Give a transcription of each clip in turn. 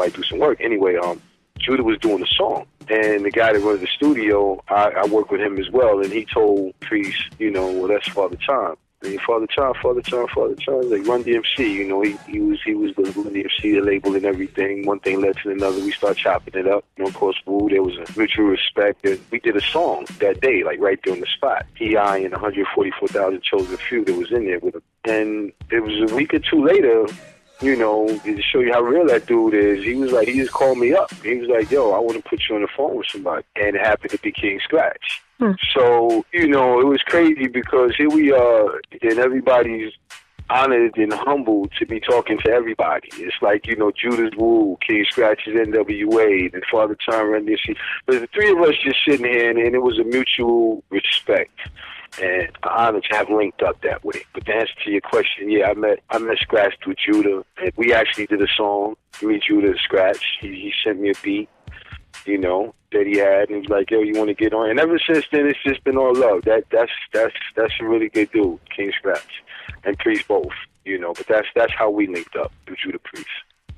everybody do some work. Anyway, Judah was doing the song, and the guy that runs the studio, I work with him as well, and he told Priest, well, that's Father Time. And Father Time, like Run DMC, he was the Run DMC, the label and everything. One thing led to another. We started chopping it up. Of course, there was a mutual respect, and we did a song that day, like right there on the spot. P.I. and 144,000 chosen few that was in there with him. And it was a week or two later, to show you how real that dude is, he just called me up. He was like, yo, I want to put you on the phone with somebody. And it happened to be King Scratch. So, it was crazy because here we are, and everybody's honored and humbled to be talking to everybody. It's like, Judah's Woo, King Scratch's NWA, and Father Time Run DMC. But the three of us just sitting here, and it was a mutual respect. And an honor to have linked up that way. But to answer to your question, yeah, I met Scratch through Judah, and we actually did a song, me, Judah, and Scratch. He sent me a beat, that he had, and he was like, yo, you want to get on? And ever since then, it's just been all love. That's a really good dude, King Scratch, and Priest both, But that's how we linked up through Judah Priest.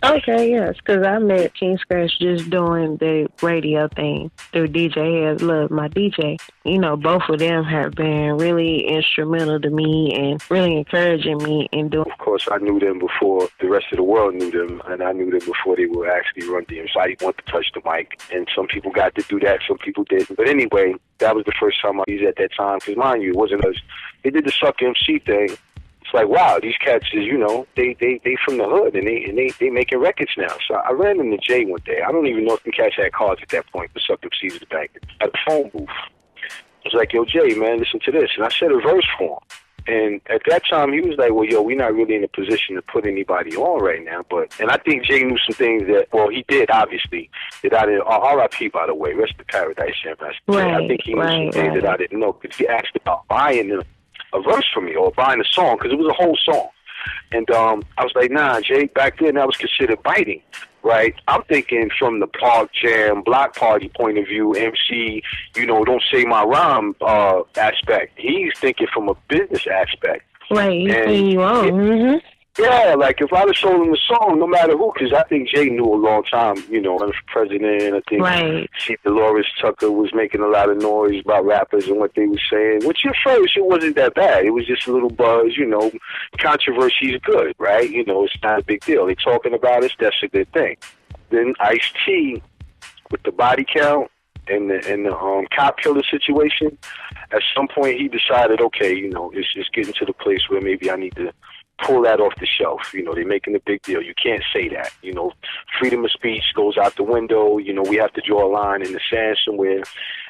Okay, yes, because I met King Scratch just doing the radio thing through DJ Heavluv, my DJ. Both of them have been really instrumental to me and really encouraging me in doing. Of course, I knew them before the rest of the world knew them, and I knew them before they were actually Run DMC. So I didn't want to touch the mic, and some people got to do that, some people didn't. But anyway, that was the first time I used at that time, because mind you, it wasn't us. They did the Suck MC thing. It's like, wow, these cats is, they from the hood, and they making records now. So I ran into Jay one day. I don't even know if the cats had cards at that point, but Suck MC was the bank at the phone booth. I was like, yo, Jay, man, listen to this. And I said a verse for him. And at that time, he was like, well, yo, we're not really in a position to put anybody on right now. And I think Jay knew some things that, well, he did, obviously, that I didn't. R.I.P., by the way, rest in paradise, right, I think he knew some things that I didn't know, because he asked about buying a verse for me or buying a song, because it was a whole song. And I was like, nah, Jay, back then that was considered biting, right? I'm thinking from the Park Jam, Block Party point of view, MC, don't say my rhyme aspect. He's thinking from a business aspect. Right, he's putting you on. Yeah, like if I'd have sold him a song, no matter who, because I think Jay knew a long time, running for president. I think see Dolores Tucker was making a lot of noise about rappers and what they were saying, which at first it wasn't that bad. It was just a little buzz, Controversy is good, right? It's not a big deal. They talking about it, that's a good thing. Then Ice-T with the body count and the cop killer situation, at some point he decided, okay, it's getting to the place where maybe I need to pull that off the shelf. They're making a big deal. You can't say that. Freedom of speech goes out the window. We have to draw a line in the sand somewhere.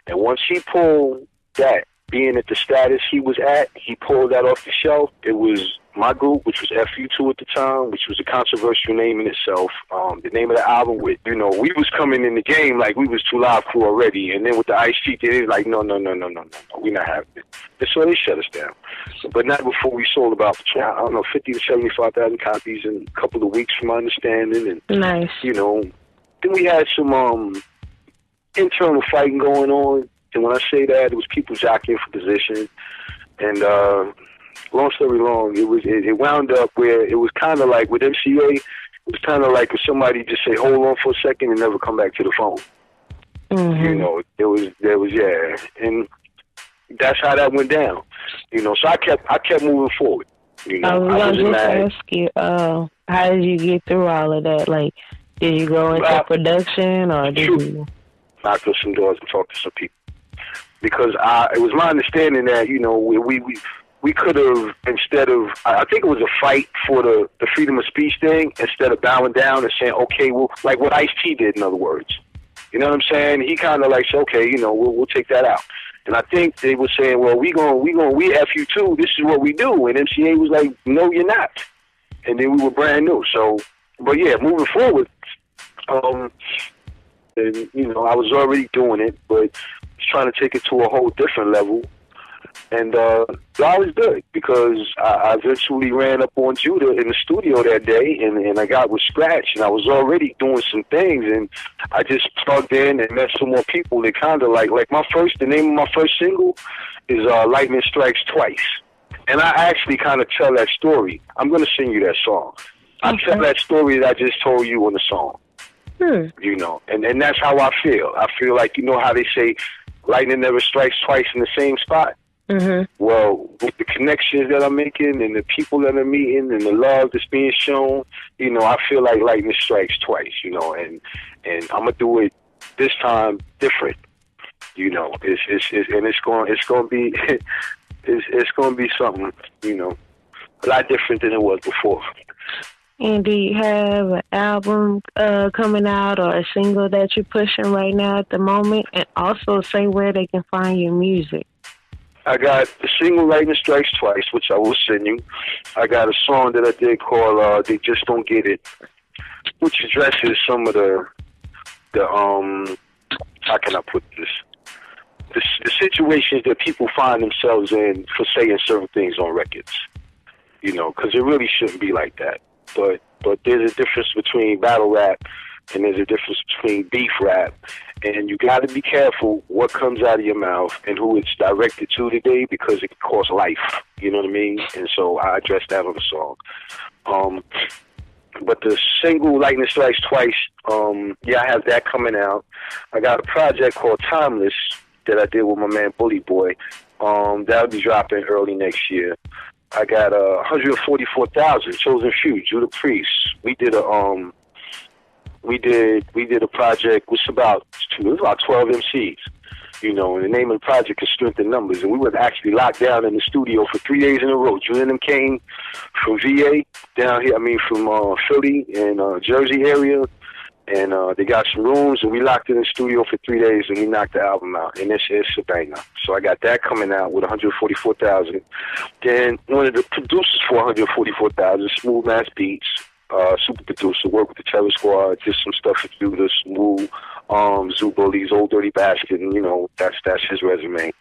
And once he pulled that, being at the status he was at, he pulled that off the shelf. It was my group, which was FU2 at the time, which was a controversial name in itself. The name of the album with, we was coming in the game like we was Too Live Crew already. And then with the Ice-T, they was like, no, we're not having it. And so they shut us down. But not before we sold about, 50 to 75,000 copies in a couple of weeks, from my understanding. And, nice. Then we had some internal fighting going on. And when I say that, it was people jockeying for position. And long story long, it wound up where it was kind of like with MCA, it was kind of like if somebody just say, hold on for a second and never come back to the phone. There was yeah. And that's how that went down. So I kept moving forward. I was just ask you, how did you get through all of that? Like, did you go into production, or did you knock on some doors and talk to some people? Because it was my understanding that we could have, instead of, I think it was a fight for the freedom of speech thing, instead of bowing down and saying, okay, well, like what Ice-T did, in other words. You know what I'm saying? He kind of like said, okay, we'll take that out. And I think they were saying, well, we FU2, this is what we do. And MCA was like, no, you're not. And then we were brand new. So, but yeah, moving forward, and, I was already doing it, but trying to take it to a whole different level. And God was good, because I eventually ran up on Judah in the studio that day, and I got with Scratch, and I was already doing some things, and I just plugged in and met some more people that kind of like the name of my first single is Lightning Strikes Twice. And I actually kind of tell that story. I'm going to sing you that song. I tell that story that I just told you on the song. You know, and that's how I feel. I feel like, you know how they say lightning never strikes twice in the same spot? Mm-hmm. Well, with the connections that I'm making and the people that I'm meeting and the love that's being shown, you know, I feel like lightning strikes twice, you know, and I'm gonna do it this time different. You know, it's gonna be something, you know, a lot different than it was before. And do you have an album coming out or a single that you're pushing right now at the moment? And also say where they can find your music. I got the single Lightning Strikes Twice, which I will send you. I got a song that I did called They Just Don't Get It, which addresses some of the how can I put this? The situations that people find themselves in for saying certain things on records. You know, because it really shouldn't be like that. But there's a difference between battle rap and there's a difference between beef rap. And you got to be careful what comes out of your mouth and who it's directed to today, because it can cost life. You know what I mean? And so I address that on the song. But the single Lightning Strikes Twice, I have that coming out. I got a project called Timeless that I did with my man Bully Boy. That'll be dropping early next year. I got 144,000 Chosen Few, Judah Priest. We did a project. It was about 12 MCs. You know, and the name of the project is Strength in Numbers. And we were actually locked down in the studio for 3 days in a row. Judah and them came from VA down here. I mean, from Philly and Jersey area. And they got some rooms, and we locked in the studio for 3 days, and we knocked the album out. And it's a banger. So I got that coming out with 144,000. Then one of the producers for 144,000, Smooth Mass Beats, super producer, worked with the Terror Squad, did some stuff with Judah, Smooth, Zoo Bullies, Old Dirty Bastard, and, you know, that's his resume.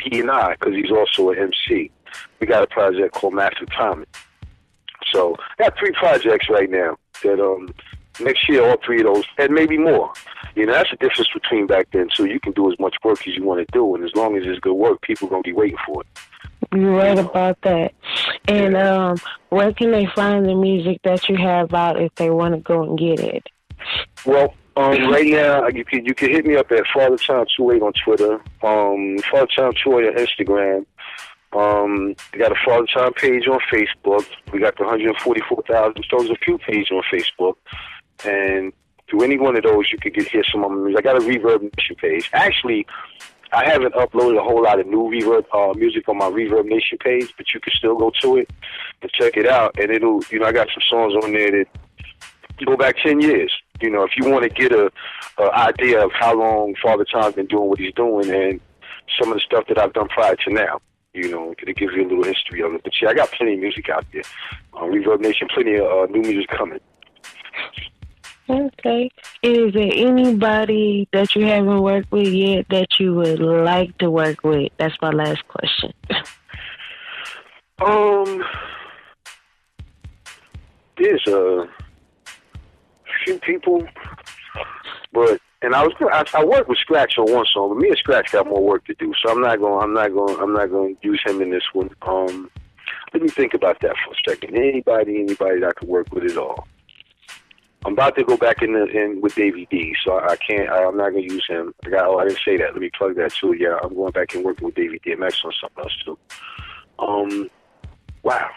He and I, because he's also an MC, we got a project called Massive Timing. So I got 3 projects right now that next year, all 3 of those, and maybe more. You know, that's the difference between back then. So you can do as much work as you want to do, and as long as it's good work, people are going to be waiting for it. You're right about that. And where can they find the music that you have out if they want to go and get it? Well, right now, you can hit me up at Father Time 28 on Twitter, Father Time 28 on Instagram. We got a Father Time page on Facebook. We got the 144,000 Chosen Few page on Facebook. And through any one of those, you could hear some of my music. I got a Reverb Nation page. Actually, I haven't uploaded a whole lot of new Reverb music on my Reverb Nation page, but you can still go to it and check it out. And it'll, you know, I got some songs on there that go back 10 years. You know, if you want to get a idea of how long Father Time's been doing what he's doing and some of the stuff that I've done prior to now. You know, to give you a little history of it. But yeah, I got plenty of music out there. Reverb Nation, plenty of new music coming. Okay. Is there anybody that you haven't worked with yet that you would like to work with? That's my last question. There's a few people, but I worked with Scratch on one song, but me and Scratch got more work to do, so I'm not going to use him in this one. Let me think about that for a second. Anybody that I could work with at all. I'm about to go back in with Davey D, so I'm not going to use him. I didn't say that. Let me plug that too. Yeah, I'm going back and working with Davey D. I'm actually on something else too. Wow.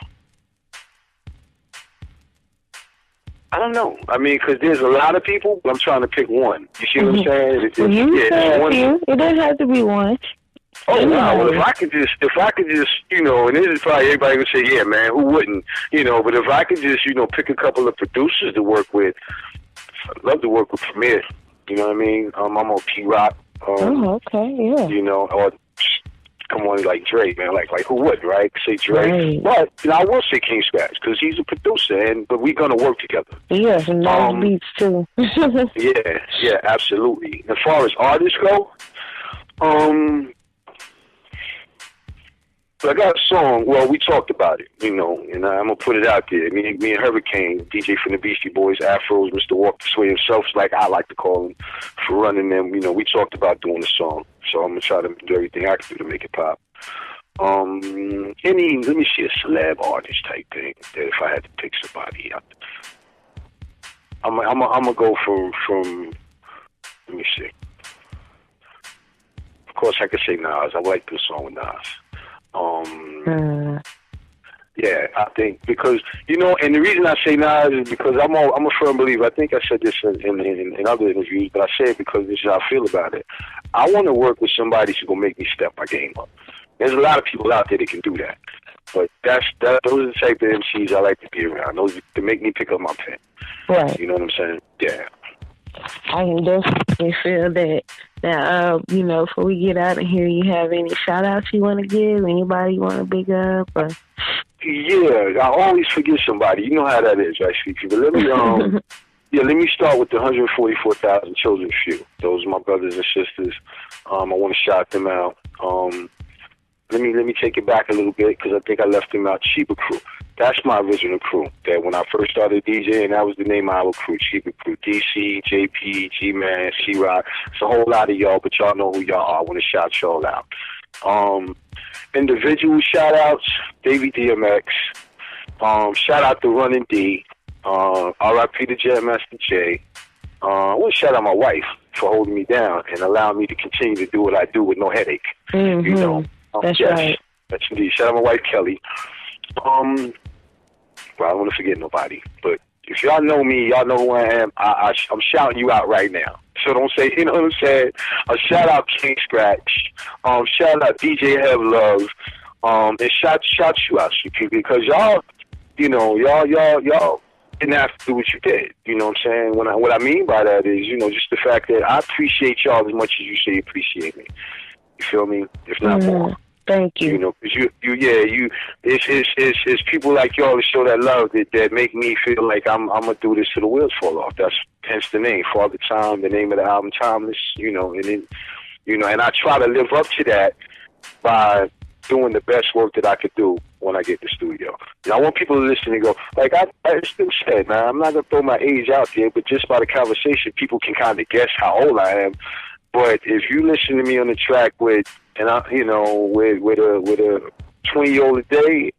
I don't know. I mean, because there's a lot of people, but I'm trying to pick one. You see what I'm saying? It doesn't have to be one. Oh, wow. Well, if I could just, you know, and this is probably everybody would say, yeah, man, who wouldn't? You know, but if I could just, you know, pick a couple of producers to work with, I'd love to work with Premier. You know what I mean? I'm on P-Rock. Okay, yeah. You know, or come on, like Dre, man, like who would, right? Say Dre, right. But you know, I will say King Scratch because he's a producer, but we're gonna work together. Yeah, some nice beats too. yeah, absolutely. As far as artists go, I got a song. Well, we talked about it, you know, and I'm gonna put it out there. Me and Hurricane, DJ from the Beastie Boys, Afros, Mr. Walk This Way himself, like I like to call him, for running them. You know, we talked about doing the song, so I'm gonna try to do everything I can do to make it pop. Let me see, a celeb artist type thing. That if I had to pick somebody out, I'm gonna go from. Let me see. Of course, I could say Nas. I like this song with Nas. Yeah, I think because and the reason I say Nas is because I'm a firm believer. I think I said this in other interviews, but I say it because this is how I feel about it. I want to work with somebody who's gonna make me step my game up. There's a lot of people out there that can do that, but those are the type of MCs I like to be around. Those that make me pick up my pen. Right. You know what I'm saying? Yeah. I can definitely feel that. Now, before we get out of here, you have any shout-outs you want to give? Anybody you want to big up? Or? Yeah, I always forget somebody. You know how that is, right, Stevie? But let me start with the 144,000 children few. Those are my brothers and sisters. I want to shout them out. Let me take it back a little bit because I think I left them out. Chiba Crew. That's my original crew. That when I first started DJing, that was the name of our crew, Chiba Crew. DC, JP, G-Man, C-Rock. It's a whole lot of y'all, but y'all know who y'all are. I want to shout y'all out. Individual shout-outs, Davey DMX. Shout out to Running D. R.I.P. to Jam Master J. I want to shout out my wife for holding me down and allowing me to continue to do what I do with no headache. Mm-hmm. That's yes, right. That's indeed. Shout out my wife, Kelly. Well, I don't want to forget nobody, but if y'all know me, y'all know who I am. I'm shouting you out right now. So don't say, you know what I'm saying? Shout out King Scratch. Shout out DJ Heavluv. And shout you out, CP, because y'all didn't have to do what you did. You know what I'm saying? What I mean by that is, just the fact that I appreciate y'all as much as you say you appreciate me. You feel me? If not more. Thank you. Because it's people like y'all that show that love that make me feel like I'm gonna do this till the wheels fall off. That's hence the name, Father Time, the name of the album, Timeless. And I try to live up to that by doing the best work that I could do when I get to the studio. And I want people to listen and go, like I still said, man, I'm not gonna throw my age out there, but just by the conversation, people can kind of guess how old I am. But if you listen to me on the track with a 20-year-old a day,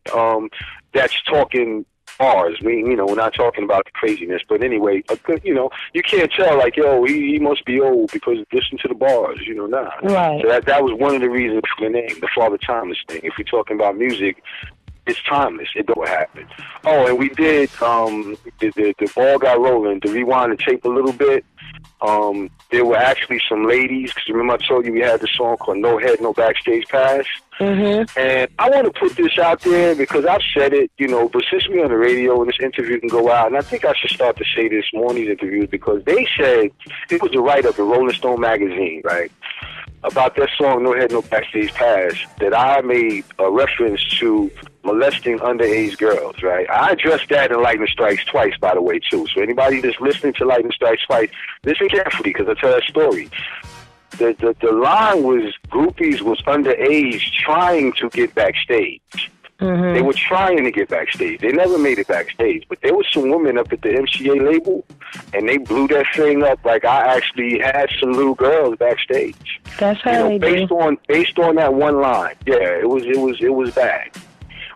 that's talking bars. We're not talking about the craziness. But anyway, you can't tell like, yo, he must be old because listen to the bars. Nah. Right. So that was one of the reasons for the name, the Father Timeless thing. If we're talking about music, it's timeless. It don't happen. Oh, and we did the ball got rolling. To rewind the tape a little bit. There were actually some ladies, because remember I told you we had the song called No Head, No Backstage Pass? Mm-hmm. And I want to put this out there because I've said it, but since we're on the radio and this interview can go out, and I think I should start to say this more in these interviews because they said, it was a write-up in Rolling Stone magazine, right, about that song No Head, No Backstage Pass, that I made a reference to molesting underage girls, right? I addressed that in Lightning Strikes Twice, by the way, too. So anybody that's listening to Lightning Strikes Twice, listen carefully because I tell that story. The line was groupies was underage trying to get backstage. Mm-hmm. They were trying to get backstage. They never made it backstage. But there was some women up at the MCA label, and they blew that thing up like I actually had some little girls backstage. That's how they based on that one line. Yeah, it was bad.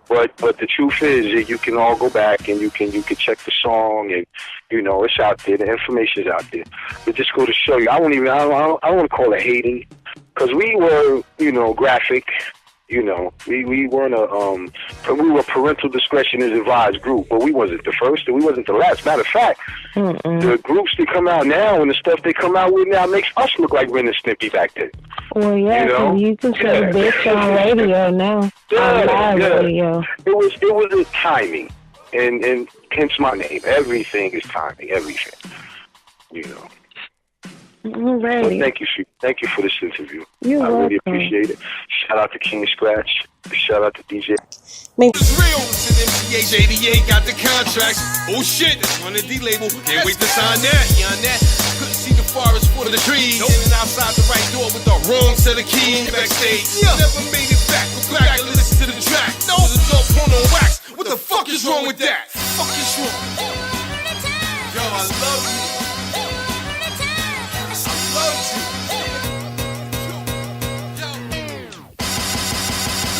But the truth is that you can all go back and you can check the song and it's out there. The information is out there. But just go to show you. I don't want to call it hating because we were graphic. We weren't we were parental discretion is advised group, but we wasn't the first and we wasn't the last. Matter of fact, the groups that come out now and the stuff they come out with now makes us look like Ren and Stimpy back then. Well, yeah, you can say bitch on radio now. On live radio. It was a timing, and hence my name. Everything is timing. Everything. Alrighty. Well, thank you for this interview. You're welcome. Really appreciate it. Shout out to King Scratch. Shout out to DJ. It's real. JDA got the contract. Oh shit, that's on the D label. Can't wait to sign that. Beyond that, couldn't see the forest for the trees. In and outside the right door with the wrong set of keys. Backstage, never made it back. Go back and listen to the track. No, the dope porn on wax. What the fuck is wrong with that? Fuck is wrong? Yo, I love you.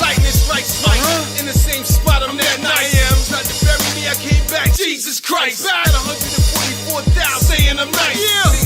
Lightning strikes twice in the same spot I'm there. I am tried to bury me, I came back. Jesus Christ, back at 144. 4,000 saying I'm nice. Yeah.